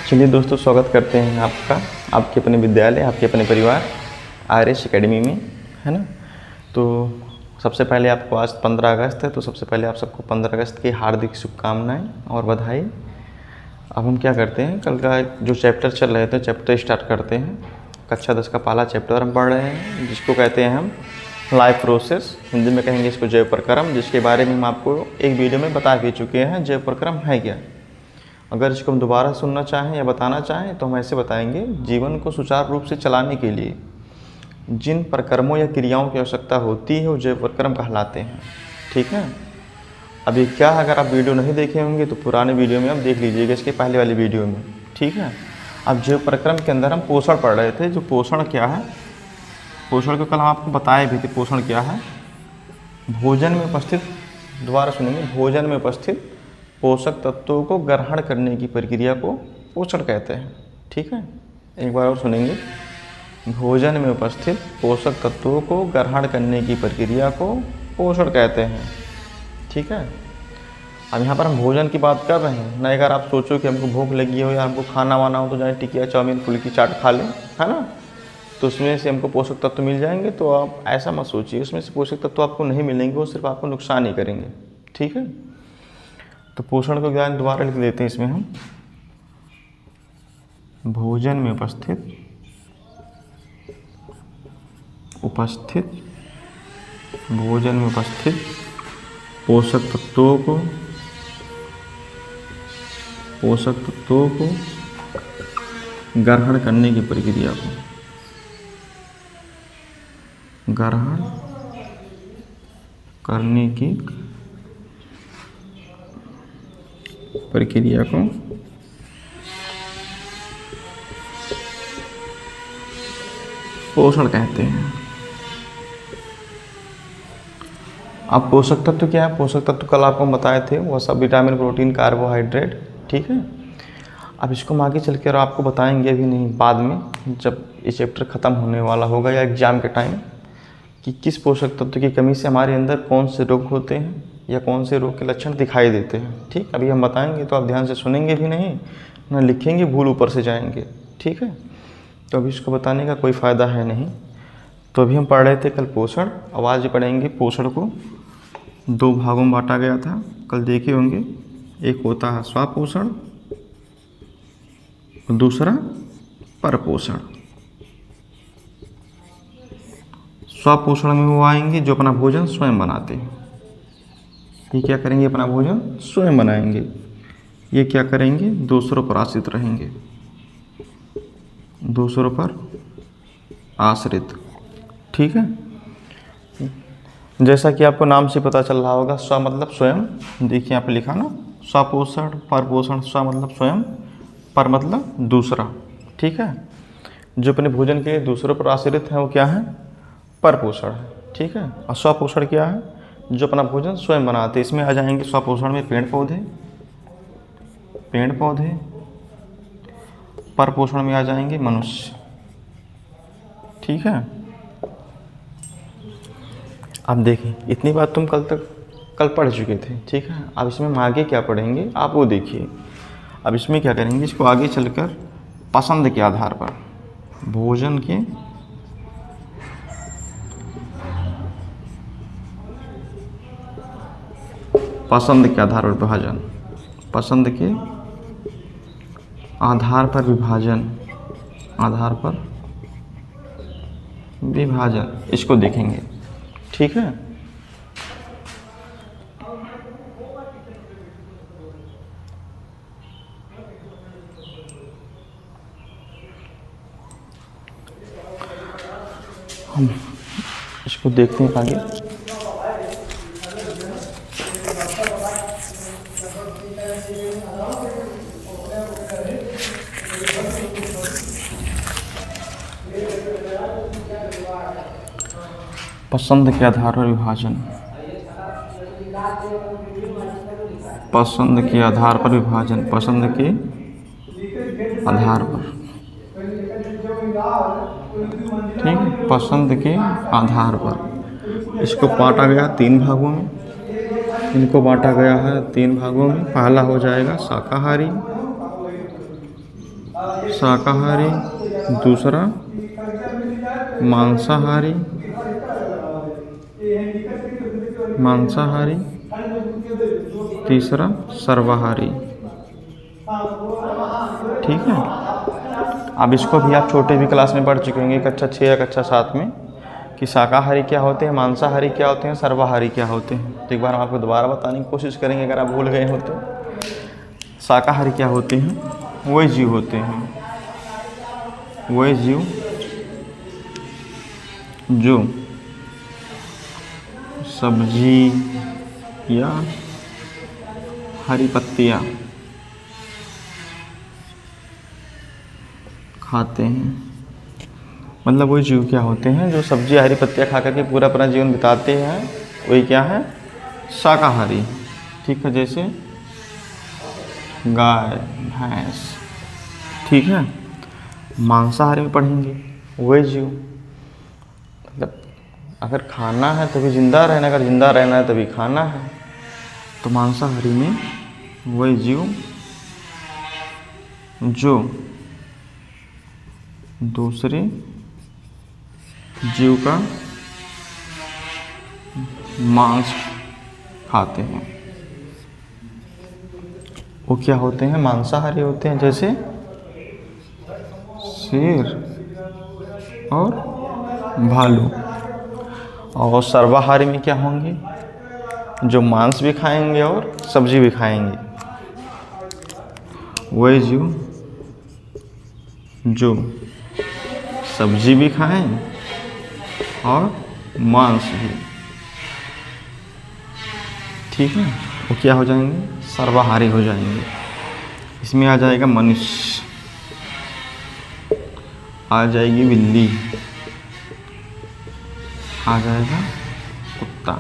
चलिए दोस्तों, स्वागत करते हैं आपका आपके अपने विद्यालय, आपके अपने परिवार आर.एस. एकेडमी में, है ना। तो सबसे पहले आपको आज 15 अगस्त है, तो सबसे पहले आप सबको 15 अगस्त की हार्दिक शुभकामनाएं और बधाई। अब हम क्या करते हैं, कल का जो चैप्टर चल रहे थे, चैप्टर स्टार्ट करते हैं। कक्षा 10 का पहला चैप्टर हम पढ़ रहे हैं, जिसको कहते हैं हम लाइफ प्रोसेस, हिंदी में कहेंगे इसको जैव प्रक्रम, जिसके बारे में हम आपको एक वीडियो में बता भी चुके हैं जैव प्रक्रम है क्या। अगर इसको हम दोबारा सुनना चाहें या बताना चाहें तो हम ऐसे बताएंगे, जीवन को सुचारू रूप से चलाने के लिए जिन प्रक्रमों या क्रियाओं की आवश्यकता होती है वो जैव प्रक्रम कहलाते हैं। ठीक है। अब ये क्या है, अगर आप वीडियो नहीं देखे होंगे तो पुराने वीडियो में आप देख लीजिएगा, इसके पहले वाली वीडियो में। ठीक है। अब जैव प्रक्रम के अंदर हम पोषण पढ़ रहे थे। जो पोषण क्या है, पोषण को कल हम आपको बताए भी थे। पोषण क्या है, भोजन में उपस्थित, दोबारा सुनेंगे, भोजन में उपस्थित पोषक तत्वों को ग्रहण करने की प्रक्रिया को पोषण कहते हैं। ठीक है, एक बार और सुनेंगे, भोजन में उपस्थित पोषक तत्वों को ग्रहण करने की प्रक्रिया को पोषण कहते हैं। ठीक है। अब यहाँ पर हम भोजन की बात कर रहे हैं ना। अगर आप सोचो कि हमको भूख लगी हो या हमको खाना वाना हो तो जाए टिकिया चाउमीन फुल्की चाट खा लें, है ना, तो उसमें से हमको पोषक तत्व मिल जाएंगे। तो आप ऐसा मत सोचिए, उसमें से पोषक तत्व आपको नहीं मिलेंगे, वो सिर्फ आपको नुकसान ही करेंगे। ठीक है। तो पोषण का ज्ञान दोबारा लिख देते हैं इसमें हम, भोजन में उपस्थित भोजन में उपस्थित पोषक तत्वों को ग्रहण करने की प्रक्रिया को ग्रहण करने की प्रक्रिया को पोषण कहते हैं। अब पोषक तत्व क्या है, पोषक तत्व कल आपको बताए थे, वो सब विटामिन प्रोटीन कार्बोहाइड्रेट। ठीक है। अब इसको हम आगे चल कर आपको बताएंगे, अभी नहीं, बाद में जब ये चैप्टर ख़त्म होने वाला होगा या एग्ज़ाम के टाइम, कि किस पोषक तत्व की कमी से हमारे अंदर कौन से रोग होते हैं या कौन से रोग के लक्षण दिखाई देते हैं। ठीक, अभी हम बताएंगे तो आप ध्यान से सुनेंगे भी नहीं ना लिखेंगे, भूल ऊपर से जाएंगे। ठीक है। तो अभी इसको बताने का कोई फ़ायदा है नहीं। तो अभी हम पढ़ रहे थे कल पोषण, अब आज पढ़ेंगे पोषण को 2 भागों में बांटा गया था, कल देखे होंगे। एक होता है स्वपोषण, दूसरा परपोषण। स्वपोषण में वो आएंगे जो अपना भोजन स्वयं बनाते हैं। ये क्या करेंगे, अपना भोजन स्वयं बनाएंगे। ये क्या करेंगे, दूसरों पर आश्रित रहेंगे, दूसरों पर आश्रित। ठीक है। जैसा कि आपको नाम से पता चल रहा होगा, स्व मतलब स्वयं, देखिए यहाँ पे लिखा ना, स्वपोषण परपोषण। स्व मतलब स्वयं, पर मतलब दूसरा। ठीक है। जो अपने भोजन के दूसरों पर आश्रित हैं वो क्या है, परपोषण है। ठीक है। और स्वपोषण क्या है, जो अपना भोजन स्वयं बनाते हैं। इसमें आ जाएंगे स्वपोषण में पेड़ पौधे, परपोषण में आ जाएंगे मनुष्य। ठीक है। अब देखिए, इतनी बात तुम कल पढ़ चुके थे। ठीक है। अब इसमें हम आगे क्या पढ़ेंगे आप वो देखिए। अब इसमें क्या करेंगे, इसको आगे चलकर पसंद के आधार पर, भोजन के पसंद के आधार पर विभाजन, पसंद के आधार पर विभाजन, इसको देखेंगे। ठीक है। हम इसको देखते हैं आगे। पसंद के आधार पर विभाजन, पसंद के आधार पर विभाजन, पसंद के आधार पर, ठीक, पसंद के आधार पर। इसको बांटा गया 3 भागों में, इनको बांटा गया है 3 भागों में। पहला हो जाएगा शाकाहारी, शाकाहारी, दूसरा मांसाहारी, तीसरा सर्वाहारी। ठीक है। अब इसको भी आप छोटे भी क्लास में पढ़ चुके होंगे, कक्षा 6 या कक्षा 7 में, कि शाकाहारी क्या होते हैं, मांसाहारी क्या होते हैं, सर्वाहारी क्या होते हैं। तो एक बार हम आपको दोबारा बताने की कोशिश करेंगे अगर आप भूल गए हो तो। शाकाहारी क्या होते हैं? वही जीव होते हैं, वही जीव जो सब्जी या हरी पत्तियाँ खाते हैं। मतलब वही जीव क्या होते हैं जो सब्जी हरी पत्तियाँ खा करके पूरा अपना जीवन बिताते हैं, वही क्या है? शाकाहारी। ठीक है, जैसे गाय, भैंस। ठीक है। मांसाहारी में पढ़ेंगे, वही जीव मतलब अगर खाना है तभी जिंदा रहना, अगर जिंदा रहना है तभी खाना है। तो मांसाहारी में वही जीव जो दूसरे जीव का मांस खाते हैं, वो क्या होते हैं? मांसाहारी होते हैं, जैसे शेर और भालू। और सर्वाहारी में क्या होंगे? जो मांस भी खाएंगे और सब्जी भी खाएंगे, वही जीव जो सब्जी भी खाएं और मांस भी। ठीक है, वो क्या हो जाएंगे? सर्वाहारी हो जाएंगे। इसमें आ जाएगा मनुष्य, आ जाएगी बिल्ली, आ जाएगा कुत्ता।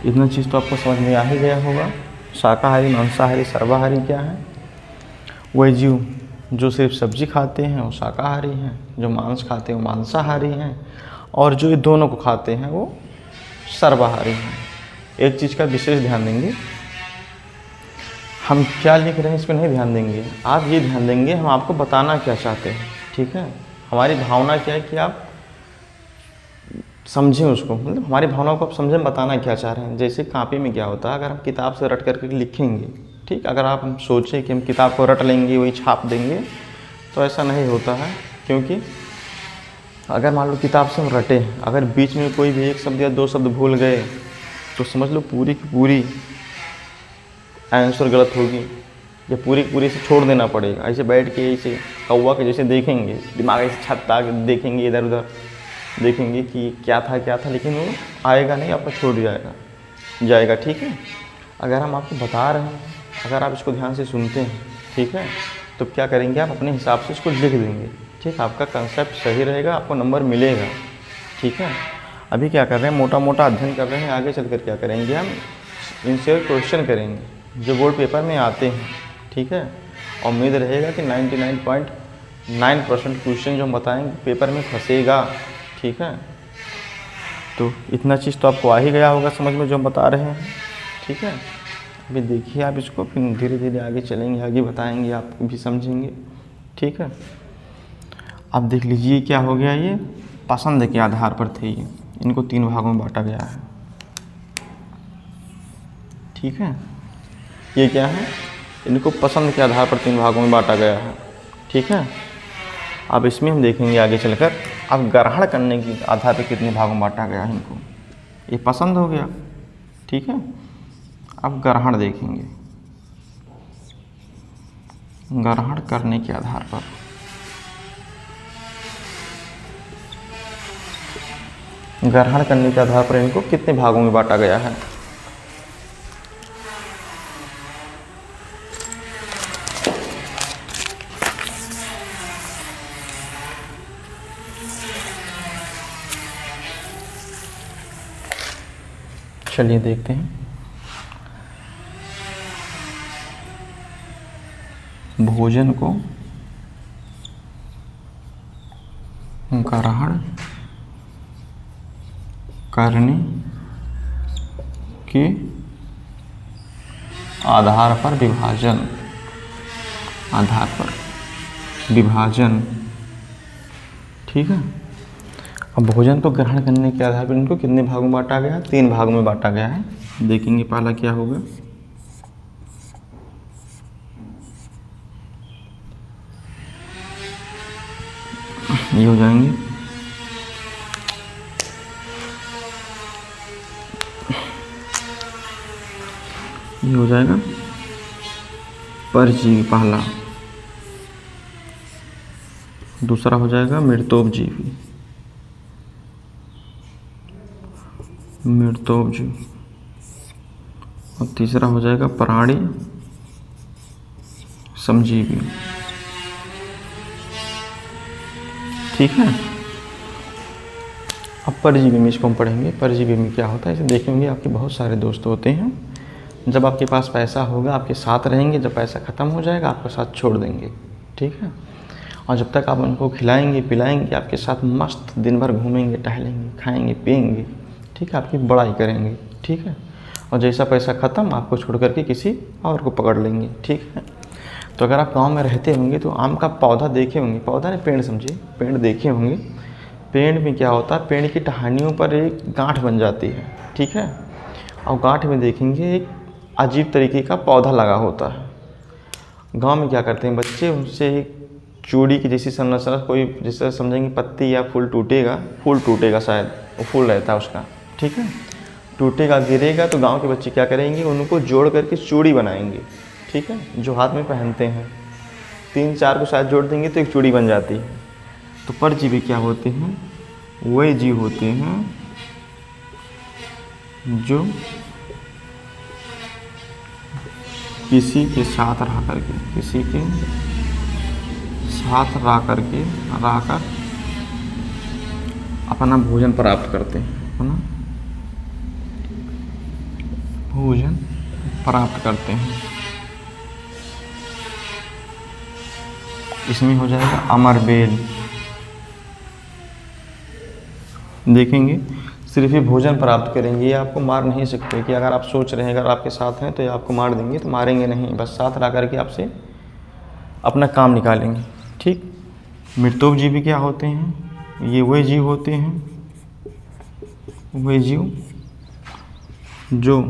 इतना चीज़ तो आपको समझ में आ ही गया होगा। शाकाहारी, मांसाहारी, सर्वाहारी क्या है? वही जीव जो सिर्फ सब्जी खाते हैं वो शाकाहारी हैं, जो मांस खाते हैं वो मांसाहारी हैं, और जो ये दोनों को खाते हैं वो सर्वाहारी हैं। एक चीज़ का विशेष ध्यान देंगे, हम क्या लिख रहे हैं इस पर नहीं ध्यान देंगे, आप ये ध्यान देंगे हम आपको बताना क्या चाहते हैं। ठीक है, हमारी भावना क्या है कि आप समझें उसको, मतलब हमारी भावनाओं को आप समझें, बताना क्या चाह रहे हैं। जैसे कापी में क्या होता है, अगर हम किताब से रट करके लिखेंगे, ठीक, अगर आप हम सोचें कि हम किताब को रट लेंगे वही छाप देंगे, तो ऐसा नहीं होता है। क्योंकि अगर मान लो किताब से हम रटे, अगर बीच में कोई भी एक शब्द या दो शब्द भूल गए तो समझ लो पूरी की पूरी आंसर गलत होगी, या पूरी की पूरी से छोड़ देना पड़ेगा। ऐसे बैठ के ऐसे कौवा के जैसे देखेंगे, दिमाग ऐसे छत्ता देखेंगे, इधर उधर देखेंगे कि क्या था, लेकिन वो आएगा नहीं, आपका छूट जाएगा। ठीक है, अगर हम आपको बता रहे हैं, अगर आप इसको ध्यान से सुनते हैं, ठीक है, तो क्या करेंगे, आप अपने हिसाब से इसको लिख देंगे। ठीक, आपका कंसेप्ट सही रहेगा, आपको नंबर मिलेगा। ठीक है, अभी क्या कर रहे हैं, मोटा मोटा अध्ययन कर रहे हैं, आगे चलकर क्या करेंगे, हम इनसे क्वेश्चन करेंगे जो बोर्ड पेपर में आते हैं। ठीक है, और उम्मीद रहेगा कि 99.9% क्वेश्चन जो हम बताएंगे पेपर में फंसेगा। ठीक है, तो इतना चीज़ तो आपको आ ही गया होगा समझ में जो हम बता रहे हैं। ठीक है, अभी देखिए आप इसको, फिर धीरे धीरे आगे चलेंगे, आगे बताएंगे, आप भी समझेंगे। ठीक है, अब देख लीजिए क्या हो गया, ये पसंद के आधार पर थे, ये इनको 3 भागों में बांटा गया है। ठीक है, ये क्या है, इनको पसंद के आधार पर 3 भागों में बांटा गया है। ठीक है, अब इसमें हम देखेंगे आगे चलकर, अब ग्रहण करने के आधार पर कितने भागों में बांटा गया है इनको। ये पसंद हो गया। ठीक है, अब ग्रहण देखेंगे, ग्रहण करने के आधार पर इनको कितने भागों में बांटा गया है। चलिए देखते हैं। भोजन को ग्रहण करने के आधार पर विभाजन, आधार पर विभाजन, ठीक है। अब भोजन को ग्रहण करने के आधार पर इनको कितने भागों में बांटा गया है? 3 भागों में बांटा गया है। देखेंगे पहला क्या होगा, ये हो जाएंगे ये हो जाएगा परजीवी पहला, दूसरा हो जाएगा मृतोपजीवी, मृतोपजीवी, और तीसरा हो जाएगा प्राणी समजीवी, ठीक है। अब परजीवी में इसको हम पढ़ेंगे। परजीवी में क्या होता है, इसे देखेंगे। आपके बहुत सारे दोस्त होते हैं, जब आपके पास पैसा होगा आपके साथ रहेंगे, जब पैसा ख़त्म हो जाएगा आपको साथ छोड़ देंगे, ठीक है। और जब तक आप उनको खिलाएंगे पिलाएंगे, आपके साथ मस्त दिन भर घूमेंगे टहलेंगे खाएंगे पिएंगे, ठीक है, आपकी बड़ाई करेंगे, ठीक है। और जैसा पैसा ख़त्म आपको छोड़ करके किसी और को पकड़ लेंगे, ठीक है। तो अगर आप गांव में रहते होंगे तो आम का पौधा देखे होंगे, पौधा नहीं पेड़ समझिए, पेड़ देखे होंगे। पेड़ में क्या होता है, पेड़ की टहनियों पर एक गांठ बन जाती है, ठीक है। और गांठ में देखेंगे एक अजीब तरीके का पौधा लगा होता है। गांव में क्या करते हैं बच्चे, उनसे एक चूड़ी की जैसी संरचना, कोई जैसे समझेंगे पत्ती या फूल टूटेगा शायद, वो फूल रहता है उसका, ठीक है। टूटेगा गिरेगा तो गांव के बच्चे क्या करेंगे, उनको जोड़ करके चूड़ी बनाएंगे, ठीक है, जो हाथ में पहनते हैं। 3-4 को शायद जोड़ देंगे तो एक चूड़ी बन जाती है। तो परजीवी क्या होते हैं, वही जीव होते हैं जो किसी के साथ रह करके, किसी के साथ रह कर अपना भोजन प्राप्त करते हैं, अपना भोजन प्राप्त करते हैं। इसमें हो जाएगा अमरबेल। देखेंगे सिर्फ ये भोजन प्राप्त करेंगे, ये आपको मार नहीं सकते। कि अगर आप सोच रहे हैं अगर आपके साथ हैं तो ये आपको मार देंगे, तो मारेंगे नहीं, बस साथ रह करके आपसे अपना काम निकालेंगे, ठीक। मृतोपजीवी क्या होते हैं, ये वही जीव होते हैं, वही जीव जो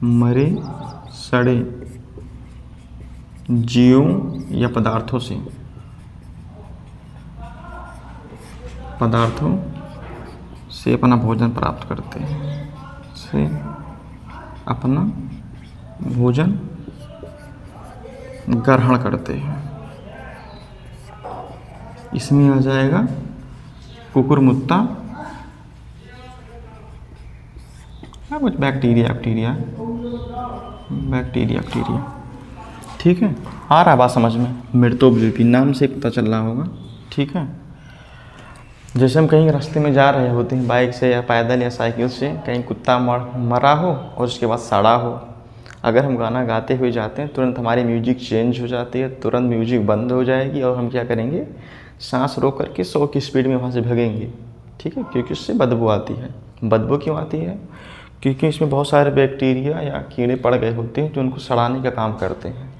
मरे सड़े जीवों या पदार्थों से अपना भोजन प्राप्त करते हैं, से अपना भोजन ग्रहण करते हैं। इसमें आ जाएगा कुकुरमुत्ता, कुछ बैक्टीरिया, ठीक है। आ रहा बात समझ में। मृतोपजीवी नाम से पता चल रहा होगा, ठीक है। जैसे हम कहीं रास्ते में जा रहे होते हैं बाइक से या पैदल या साइकिल से, कहीं कुत्ता मरा हो और उसके बाद सड़ा हो, अगर हम गाना गाते हुए जाते हैं तुरंत हमारी म्यूजिक चेंज हो जाती है, तुरंत म्यूजिक बंद हो जाएगी और हम क्या करेंगे, सांस रोक करके 100 की स्पीड में वहाँ से भागेंगे, ठीक है। क्योंकि उससे बदबू आती है। बदबू क्यों आती है, क्योंकि इसमें बहुत सारे बैक्टीरिया या कीड़े पड़ गए होते हैं जो उनको सड़ाने का काम करते हैं।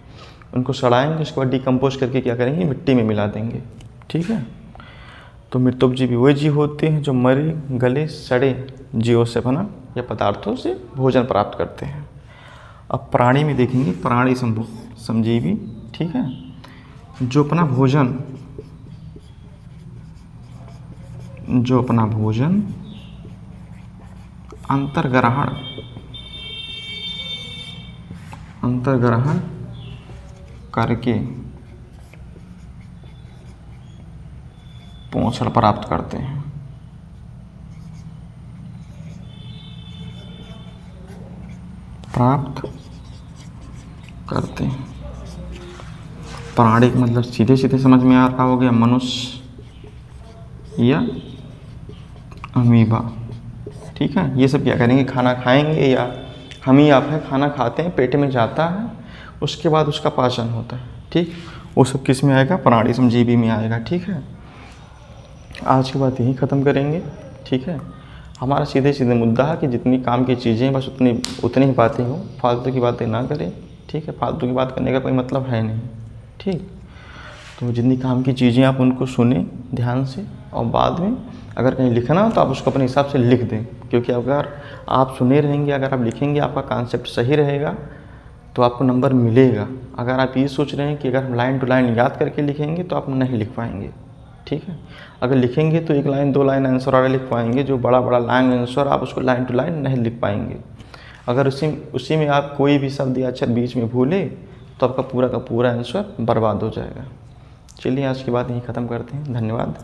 उनको सड़ाएंगे, उसके बाद डिकम्पोज करके क्या करेंगे, मिट्टी में मिला देंगे, ठीक है। तो मृतोपजीवी वे जीव होते हैं जो मरे गले सड़े जीवों से अपना या पदार्थों से भोजन प्राप्त करते हैं। अब प्राणी में देखेंगे, प्राणी समजीवी, ठीक है, जो अपना भोजन अंतर्ग्रहण करके पोषण प्राप्त करते हैं। प्राणी का मतलब सीधे सीधे समझ में आ रहा हो गया, मनुष्य या अमीबा, ठीक है। ये सब क्या करेंगे, खाना खाएंगे या हम ही आप है खाना खाते हैं, पेट में जाता है, उसके बाद उसका पाचन होता है, ठीक। वो सब किस में आएगा, प्राणी समजीवी में आएगा, ठीक है। आज की बात यहीं ख़त्म करेंगे, ठीक है। हमारा सीधे सीधे मुद्दा है कि जितनी काम की चीज़ें बस उतनी ही बातें हो, फालतू की बातें ना करें, ठीक है। फालतू की बात करने का कोई मतलब है नहीं, ठीक। तो जितनी काम की चीज़ें आप उनको सुने ध्यान से, और बाद में अगर कहीं लिखना हो तो आप उसको अपने हिसाब से लिख दें, क्योंकि अगर आप सुने रहेंगे, अगर आप लिखेंगे, आपका कॉन्सेप्ट सही रहेगा तो आपको नंबर मिलेगा। अगर आप ये सोच रहे हैं कि अगर हम लाइन टू लाइन याद करके लिखेंगे तो आप नहीं लिख पाएंगे, ठीक है। अगर लिखेंगे तो 1 लाइन 2 लाइन आंसर और लिख पाएंगे, जो बड़ा बड़ा लॉन्ग आंसर आप उसको लाइन टू लाइन नहीं लिख पाएंगे। अगर उसी में आप कोई भी शब्द या अक्षर बीच में भूले तो आपका पूरा का पूरा आंसर बर्बाद हो जाएगा। चलिए आज की बात यहीं ख़त्म करते हैं। धन्यवाद।